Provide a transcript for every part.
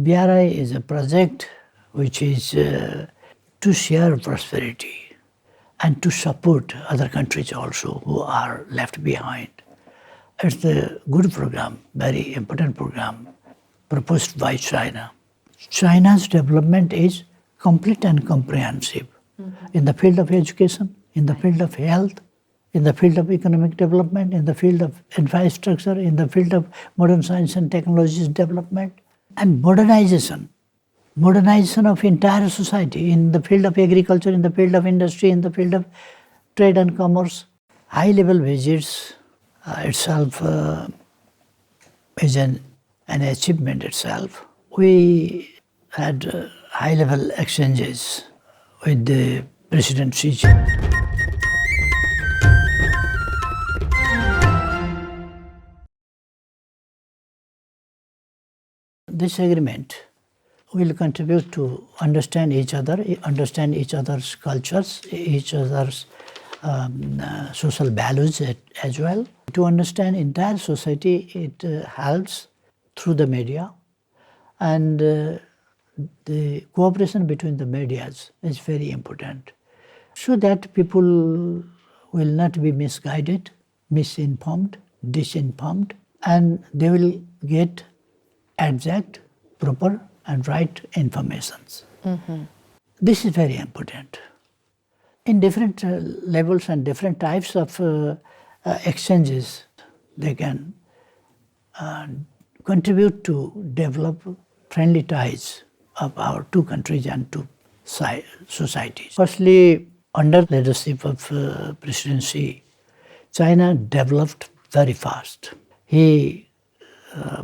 BRI is a project which is to share prosperity and to support other countries also who are left behind. It's a good program, very important program proposed by China. China's development is complete and comprehensive in the field of education, in the field of health, in the field of economic development, in the field of infrastructure, in the field of modern science and technologies development, and modernization of entire society in the field of agriculture, in the field of industry, in the field of trade and commerce. High-level visits itself is an achievement itself. We had high-level exchanges with the President Xi Jinping. This agreement will contribute to understand each other's cultures, each other's social values as well. To understand entire society, it helps through the media, and the cooperation between the medias is very important, so that people will not be misguided, misinformed, disinformed, and they will get exact, proper and right informations. This is very important. In different levels and different types of exchanges, they can contribute to develop friendly ties of our two countries and two societies. Firstly, under leadership of President Xi, China developed very fast. He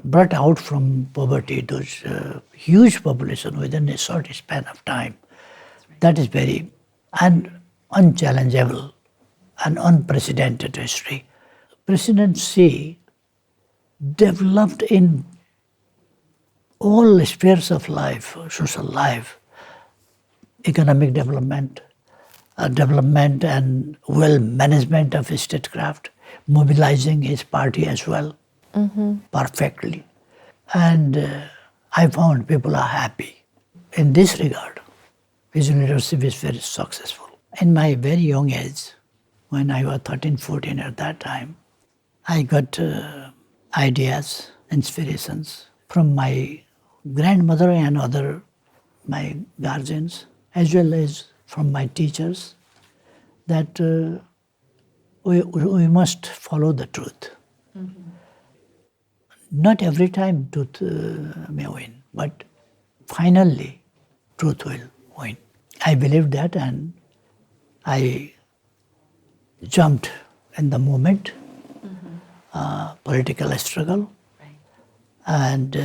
brought out from poverty those huge population within a short span of time. That is very unchallengeable and unprecedented history. President Xi developed in all spheres of life, social life, economic development and well management of statecraft, mobilizing his party as well. Perfectly. And I found people are happy. In this regard, his leadership is very successful. In my very young age, when I was 13, 14 at that time, I got ideas, inspirations from my grandmother and my guardians, as well as from my teachers, that we must follow the truth. Not every time truth may win, but finally truth will win. I believed that, and I jumped in the moment, political struggle, and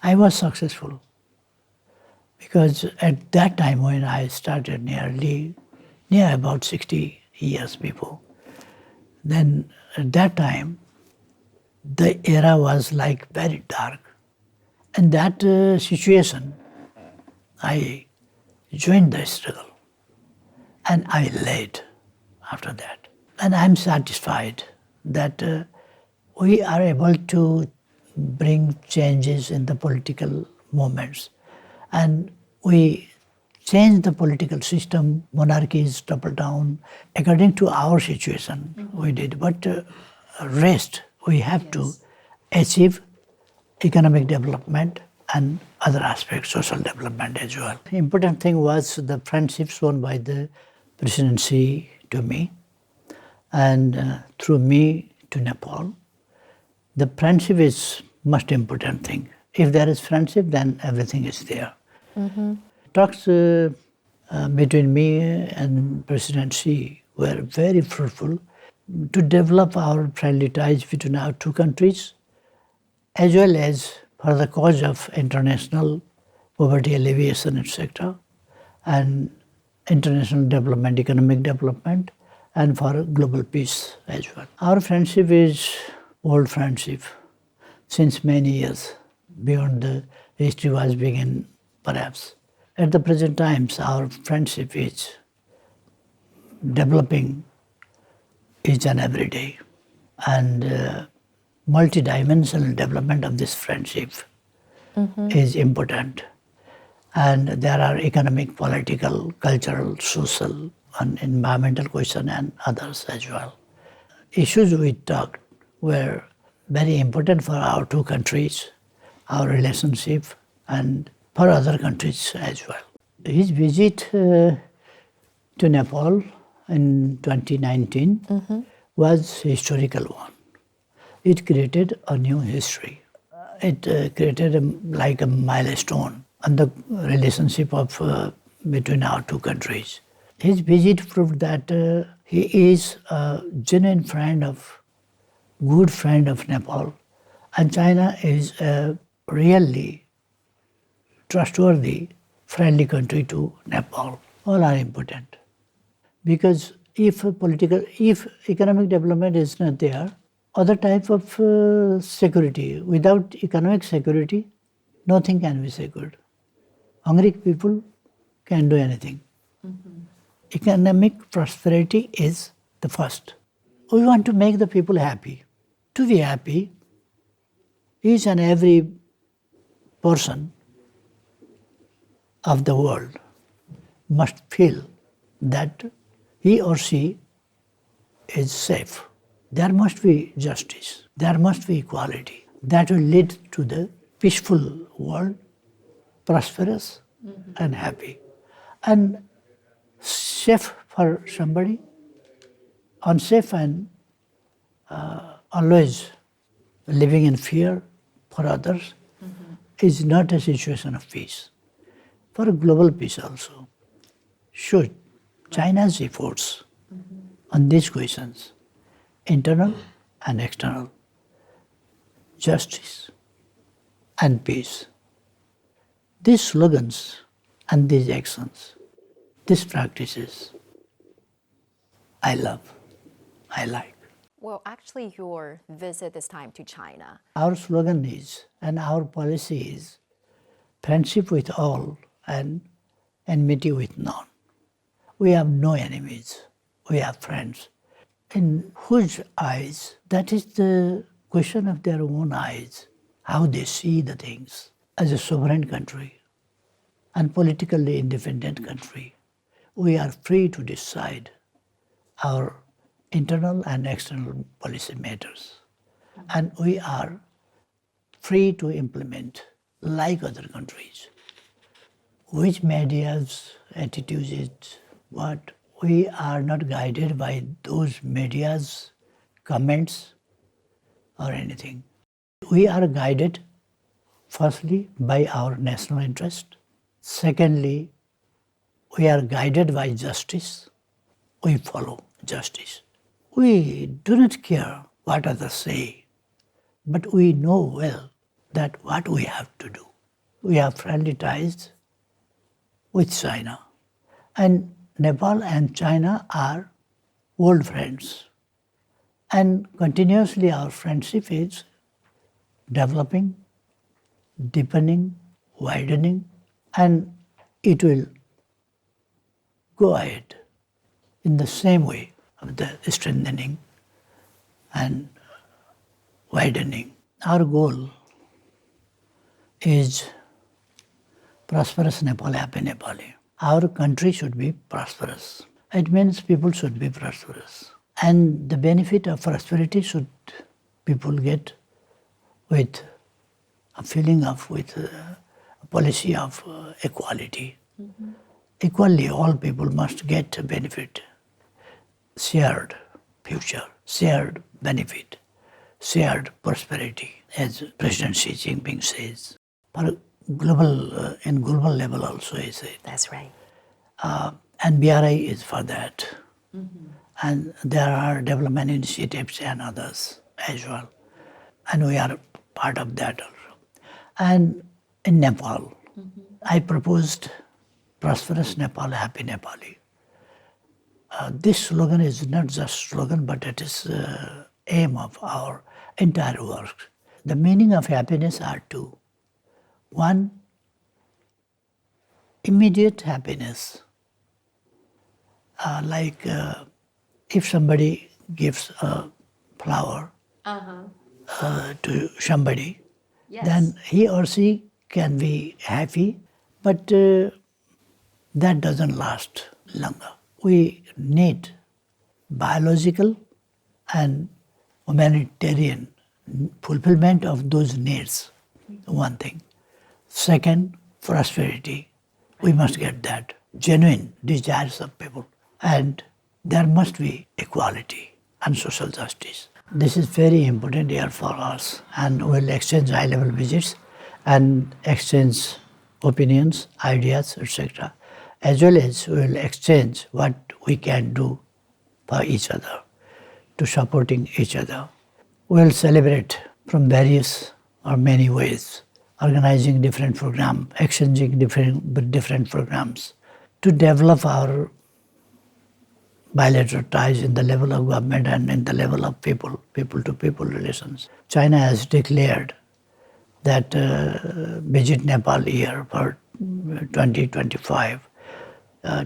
I was successful. Because at that time when I started near about 60 years before, then at that time, the era was like very dark. In that situation, I joined the struggle and I led after that. And I'm satisfied that we are able to bring changes in the political movements. And we change the political system, monarchies topple down, according to our situation we did. But rest, we have to achieve economic development and other aspects, social development as well. The important thing was the friendship shown by the President Xi to me, and through me to Nepal. The friendship is most important thing. If there is friendship, then everything is there. Talks between me and President Xi were very fruitful to develop our friendly ties between our two countries, as well as for the cause of international poverty alleviation, etc., and international development, economic development, and for global peace as well. Our friendship is old friendship since many years, beyond the history was begun perhaps. At the present times, our friendship is developing each and every day, and multidimensional development of this friendship is important. And there are economic, political, cultural, social, and environmental questions and others as well. Issues we talked were very important for our two countries, our relationship, and for other countries as well. His visit to Nepal in 2019 was historical one. It created a new history. It created like a milestone on the relationship of between our two countries. His visit proved that he is a genuine good friend of Nepal, and China is a really trustworthy, friendly country to Nepal. All are important. Because if economic development is not there, other type of security, without economic security, nothing can be secured. Hungry people can do anything. Economic prosperity is the first. We want to make the people happy. To be happy, each and every person of the world must feel that he or she is safe. There must be justice. There must be equality. That will lead to the peaceful world, prosperous and happy. And safe for somebody, unsafe and always living in fear for others is not a situation of peace. For global peace also, should China's efforts on these questions, internal and external, justice and peace. These slogans and these actions, these practices, I love, I like. Well, actually, your visit this time to China. Our slogan is, and our policy is, friendship with all and enmity with none. We have no enemies, we have friends. In whose eyes, that is the question of their own eyes, how they see the things. As a sovereign country and politically independent country, we are free to decide our internal and external policy matters. And we are free to implement like other countries. Which media's attitude is what? We are not guided by those media's comments or anything. We are guided firstly by our national interest. Secondly, we are guided by justice. We follow justice. We do not care what others say, but we know well that what we have to do. We have friendly ties with China. And Nepal and China are old friends. And continuously our friendship is developing, deepening, widening, and it will go ahead in the same way of the strengthening and widening. Our goal is prosperous Nepal, happy Nepali. Our country should be prosperous. It means people should be prosperous. And the benefit of prosperity should people get with a feeling of, with a policy of equality. Equally, all people must get a benefit, shared future, shared benefit, shared prosperity, as President Xi Jinping says. For global, in global level also, he said. That's right. And BRI is for that. And there are development initiatives and others as well. And we are part of that also. And in Nepal, I proposed prosperous Nepal, happy Nepali. This slogan is not just slogan, but it is aim of our entire work. The meaning of happiness are two. One, immediate happiness. Like if somebody gives a flower to somebody, then he or she can be happy, but that doesn't last longer. We need biological and humanitarian fulfillment of those needs, one thing. Second, prosperity. We must get that. Genuine desires of people. And there must be equality and social justice. This is very important here for us, and we'll exchange high-level visits and exchange opinions, ideas, etc. As well as we'll exchange what we can do for each other, to supporting each other. We'll celebrate from various or many ways, organizing different programs, exchanging different programs to develop our bilateral ties in the level of government and in the level of people-to-people relations. China has declared that visit Nepal year for 2025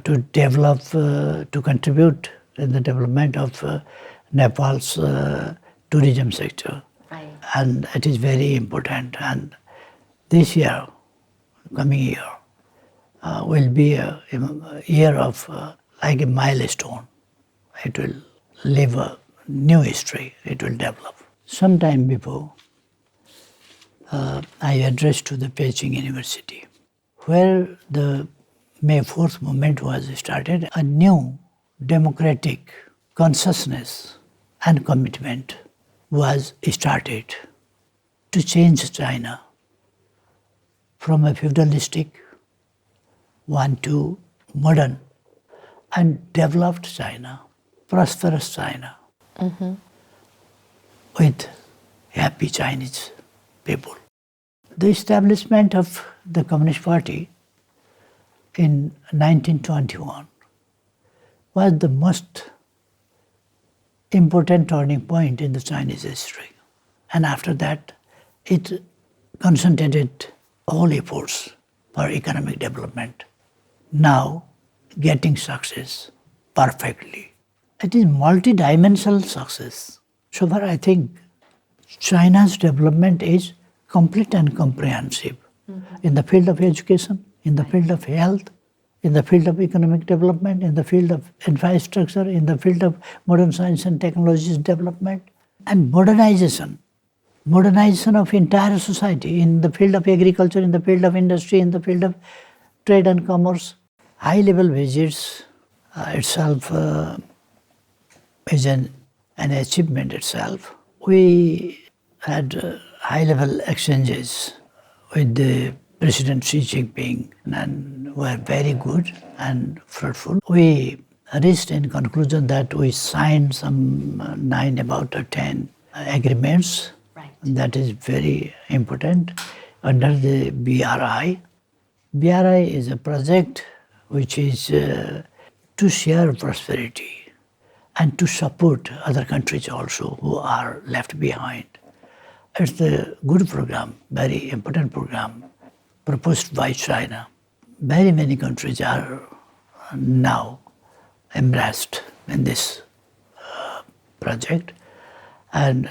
to develop, to contribute in the development of Nepal's tourism sector. Right. And it is very important. And this year, coming year, will be a year of like a milestone. It will live a new history, it will develop. Sometime before, I addressed to the Beijing University, where the May 4th movement was started, a new democratic consciousness and commitment was started to change China from a feudalistic one to modern and developed China, prosperous China, with happy Chinese people. The establishment of the Communist Party in 1921 was the most important turning point in the Chinese history. And after that, it concentrated all efforts for economic development. Now, getting success perfectly. It is multidimensional success. So far, I think China's development is complete and comprehensive in the field of education, in the field of health, in the field of economic development, in the field of infrastructure, in the field of modern science and technologies development, and modernization of entire society in the field of agriculture, in the field of industry, in the field of trade and commerce. High-level visits itself is an achievement itself. We had high-level exchanges with the President Xi Jinping and were very good and fruitful. We reached in conclusion that we signed some 9 about 10 agreements. Right. That is very important under the BRI. BRI is a project which is to share prosperity and to support other countries also who are left behind. It's a good program, very important program proposed by China. Very many countries are now embraced in this project, and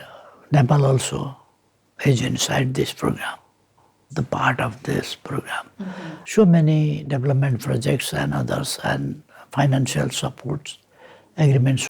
Nepal also is inside this program, the part of this program. So many development projects and others and financial supports agreements